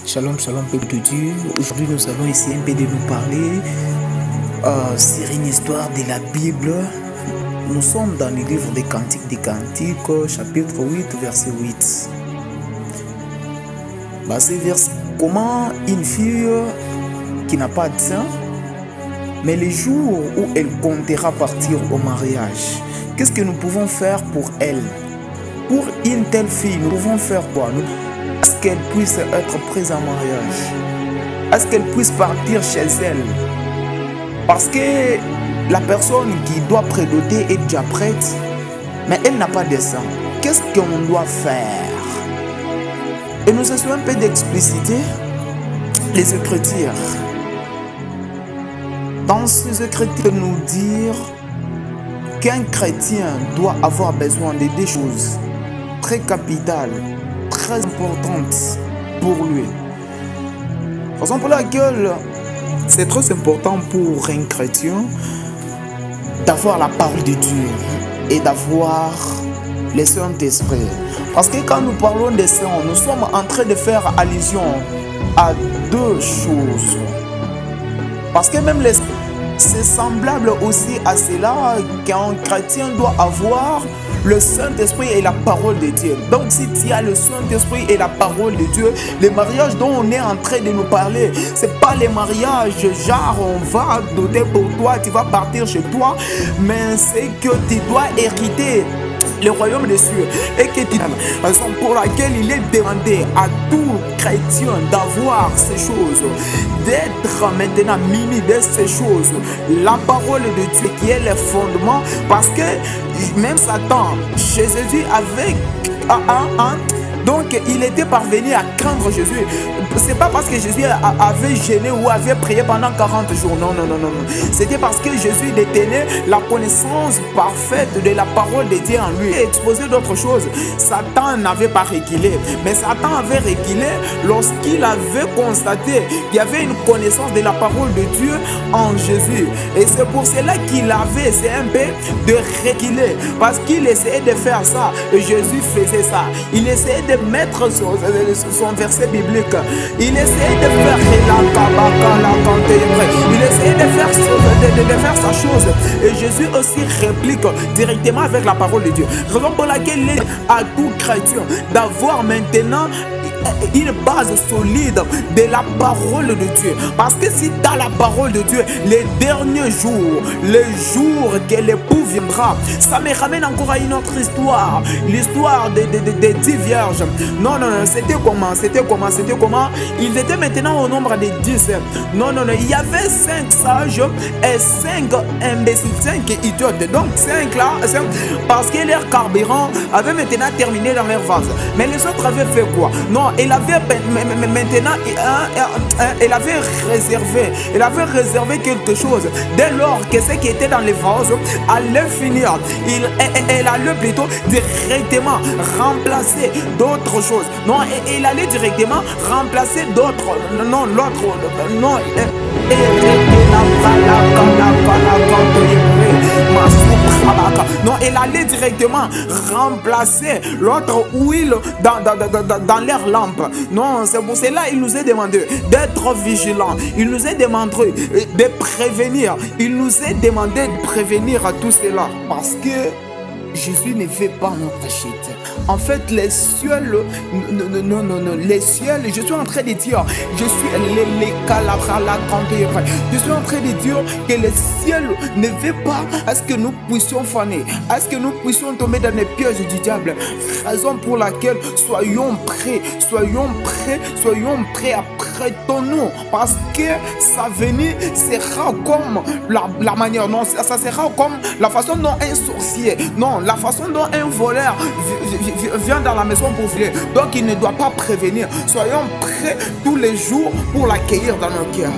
Shalom, shalom, peuple de Dieu. Aujourd'hui, nous allons essayer un peu de nous parler sur une histoire de la Bible. Nous sommes dans le livre des Cantiques, chapitre 8, verset 8. Comment une fille qui n'a pas de sein, mais le jour où elle comptera partir au mariage, qu'est-ce que nous pouvons faire pour elle? Pour une telle fille, nous pouvons faire quoi? Est-ce qu'elle puisse être prise en mariage? Est-ce qu'elle puisse partir chez elle? Parce que la personne qui doit prédoter est déjà prête, mais elle n'a pas de sang. Qu'est-ce qu'on doit faire? Et nous essayons un peu d'expliciter les Écritures. Dans ces Écritures, nous dire qu'un chrétien doit avoir besoin de deux choses très capitales, très importante pour lui. Raison pour laquelle c'est très important pour un chrétien d'avoir la parole de Dieu et d'avoir le Saint-Esprit. Parce que quand nous parlons de ça, nous sommes en train de faire allusion à deux choses. Parce que même c'est semblable aussi à cela qu'un chrétien doit avoir le Saint-Esprit et la parole de Dieu. Donc si tu as le Saint-Esprit et la parole de Dieu, les mariages dont on est en train de nous parler, c'est pas les mariages genre on va donner pour toi, tu vas partir chez toi, mais c'est que tu dois hériter le royaume des cieux et que tu raison pour laquelle il est demandé à tout chrétien d'avoir ces choses, d'être maintenant muni de ces choses, la parole de Dieu qui est le fondement, parce que même Satan chez Jésus avec donc il était parvenu à craindre Jésus. C'est pas parce que Jésus avait gêné ou avait prié pendant 40 jours. Non. C'était parce que Jésus détenait la connaissance parfaite de la parole de Dieu en lui. Et exposé d'autres choses. Satan n'avait pas reculé. Mais Satan avait reculé lorsqu'il avait constaté qu'il y avait une connaissance de la parole de Dieu en Jésus. Et c'est pour cela qu'il avait essayé un peu de reculer. Parce qu'il essayait de faire ça. Et Jésus faisait ça. Il essayait de mettre son verset biblique. Il essayait de faire il essayait de faire sa chose. Et Jésus aussi réplique directement avec la parole de Dieu. Raison pour laquelle il est à tout chrétien d'avoir maintenant une base solide de la parole de Dieu. Parce que si tu as la parole de Dieu, les derniers jours, les jours que l'époux viendra, ça me ramène encore à une autre histoire. L'histoire des 10 vierges. Non, c'était comment? Ils étaient maintenant au nombre de 10. Non, il y avait 5 sages et 5 imbéciles, 5 idiotes. Donc 5 là, parce que leur carburant avait maintenant terminé dans leur vase. Mais les autres avaient fait quoi? Non, il avait maintenant, il avait réservé quelque chose. Dès lors que ce qui était dans les vases allait finir, elle allait plutôt directement remplacer d'autres choses. Non, il allait directement remplacer d'autres. Non, l'autre. Non, non, elle allait directement remplacer l'autre huile dans leur lampe. Non, c'est pour cela qu'il nous est demandé d'être vigilants. Il nous est demandé de prévenir. Il nous est demandé de prévenir à tout cela. Parce que Jésus ne fait pas notre chute. En fait, les cieux, les cieux, je suis en train de dire, je suis en train de dire que le ciel ne veut pas à ce que nous puissions faner, à ce que nous puissions tomber dans les pièges du diable. Raison pour laquelle soyons prêts à prêtons-nous, parce que sa venue sera comme la manière, non, ça sera comme la façon dont un sorcier, non, la façon dont un voleur vient dans la maison pour voler. Donc il ne doit pas prévenir. Soyons prêts tous les jours pour l'accueillir dans nos cœurs.